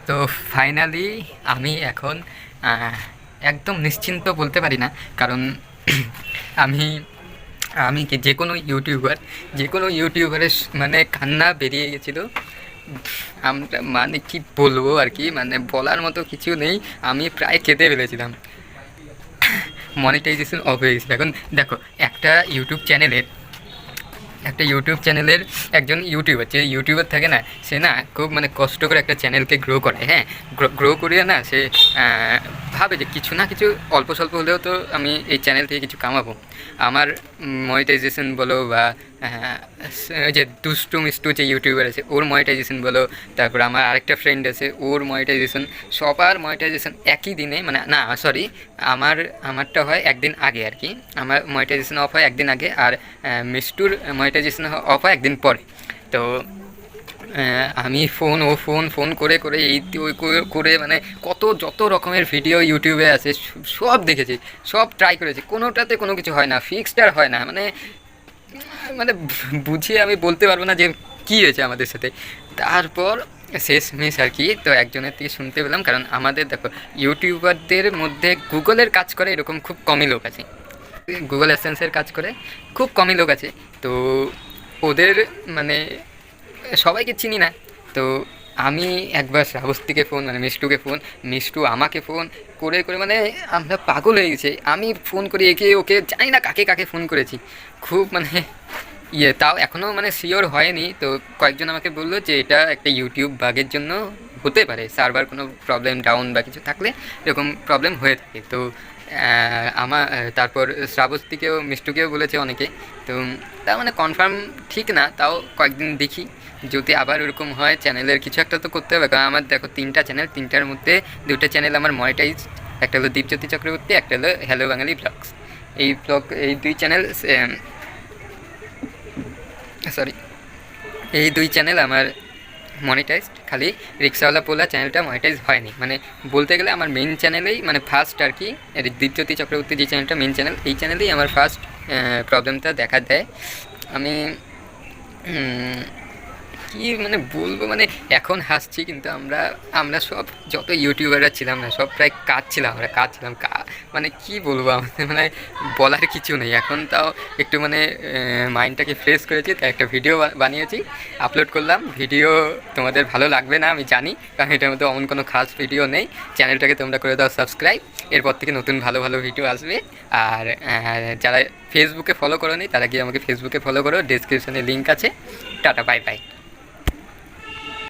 তো ফাইনালি আমি এখন একদম নিশ্চিন্ত বলতে পারি না, কারণ আমি আমি কি যে কোনো ইউটিউবারের মানে কান্না বেরিয়ে গেছিলো। আমরা মানে কি বলবো আর কি, মানে বলার মতো কিছু নেই। আমি প্রায় কেঁদে ফেলেছিলাম। মনিটাইজেশন অফ হয়ে গেছিলো। এখন দেখো, একটা ইউটিউব চ্যানেলের একজন ইউটিউবার, যে ইউটিউবার থাকে না, সে না খুব মানে কষ্ট করে একটা চ্যানেলকে গ্রো করে। হ্যাঁ, গ্রো করিয়ে না সে ভাবে যে কিছু না কিছু অল্প স্বল্প হলেও তো আমি এই চ্যানেল থেকে কিছু কামাবো। আমার মনিটাইজেশন বলো বা ওই যে দুষ্টু মিষ্টু যে ইউটিউবার আছে ওর মনিটাইজেশন বলো, তারপর আমার আরেকটা ফ্রেন্ড আছে ওর মনিটাইজেশন, সবার মনিটাইজেশন একই দিনে, মানে না সরি, আমারটা হয় একদিন আগে আর কি। আমার মনিটাইজেশন অফ হয় একদিন আগে, আর মিষ্টুর মনিটাইজেশন অফ হয় একদিন পরে। তো আমি ফোন করে করে এই ওই করে মানে যত রকমের ভিডিও ইউটিউবে আছে সব দেখেছি, সব ট্রাই করেছি, কোনোটাতে কোনো কিছু হয় না, ফিক্সড আর হয় না। মানে মানে বুঝিয়ে আমি বলতে পারবো না যে কী হয়েছে আমাদের সাথে। তারপর শেষমেশ আর কি, তো একজনের থেকে শুনতে পেলাম, কারণ আমাদের দেখো ইউটিউবারদের মধ্যে গুগলের কাজ করে এরকম খুব কমই লোক আছে, গুগল অ্যাডসেন্সের কাজ করে খুব কমই লোক আছে। তো ওদের মানে সবাইকে চিনি না। তো আমি একবার শ্রাবস্তীকে ফোন, মানে মিষ্টু আমাকে ফোন করে করে মানে আমরা পাগল হয়ে গেছি। আমি ফোন করি একে ওকে, জানি না কাকে কাকে ফোন করেছি। খুব মানে তাও এখনও মানে শিওর হয়নি। তো কয়েকজন আমাকে বললো যে এটা একটা ইউটিউব বাগের জন্য হতে পারে, সার্ভার কোনো প্রবলেম ডাউন বা কিছু থাকলে এরকম প্রবলেম হয়ে থাকে। তো আমার তারপর শ্রাবস্তীকেও মিষ্টুকেও বলেছে অনেকে। তো তার মানে কনফার্ম ঠিক না, তাও কয়েকদিন দেখি, যদি আবার ওরকম হয় চ্যানেলের কিছু একটা তো করতে হবে। কারণ আমার দেখো 3টা চ্যানেল, 3টার মধ্যে 2টা চ্যানেল আমার মনিটাইজ, একটা হলো দীপজ্যোতি চক্রবর্তী, একটা হলো হ্যালো বাঙালি ব্লগস। এই 2 চ্যানেল সরি এই 2 চ্যানেল আমার মনিটাইজড। খালি রিক্সাওয়ালা পোলা চ্যানেলটা মনিটাইজ হয়নি। মানে বলতে গেলে আমার মেন চ্যানেলেই মানে ফার্স্ট আর কি, দীপজ্যোতি চক্রবর্তী যে চ্যানেলটা মেন চ্যানেল, এই চ্যানেলেই আমার ফার্স্ট প্রবলেমটা দেখা দেয়। আমি কী মানে বলবো, মানে এখন হাসছি, কিন্তু আমরা সব যত ইউটিউবাররা ছিলাম না, সব প্রায় কাজ ছিলাম মানে কি বলবো, আমাদের মানে বলার কিছু নেই। এখন তাও একটু মানে মাইন্ডটাকে ফ্রেশ করেছি, তাই একটা ভিডিও বানিয়েছি, আপলোড করলাম। ভিডিও তোমাদের ভালো লাগবে না আমি জানি, কারণ এটার মধ্যে অমন কোনো খাস ভিডিও নেই। চ্যানেলটাকে তোমরা করে দাও সাবস্ক্রাইব, এরপর থেকে নতুন ভালো ভালো ভিডিও আসবে। আর যারা ফেসবুকে ফলো করো নি তারা গিয়ে আমাকে ফেসবুকে ফলো করো, ডেসক্রিপশনে লিঙ্ক আছে। Tata, bye bye.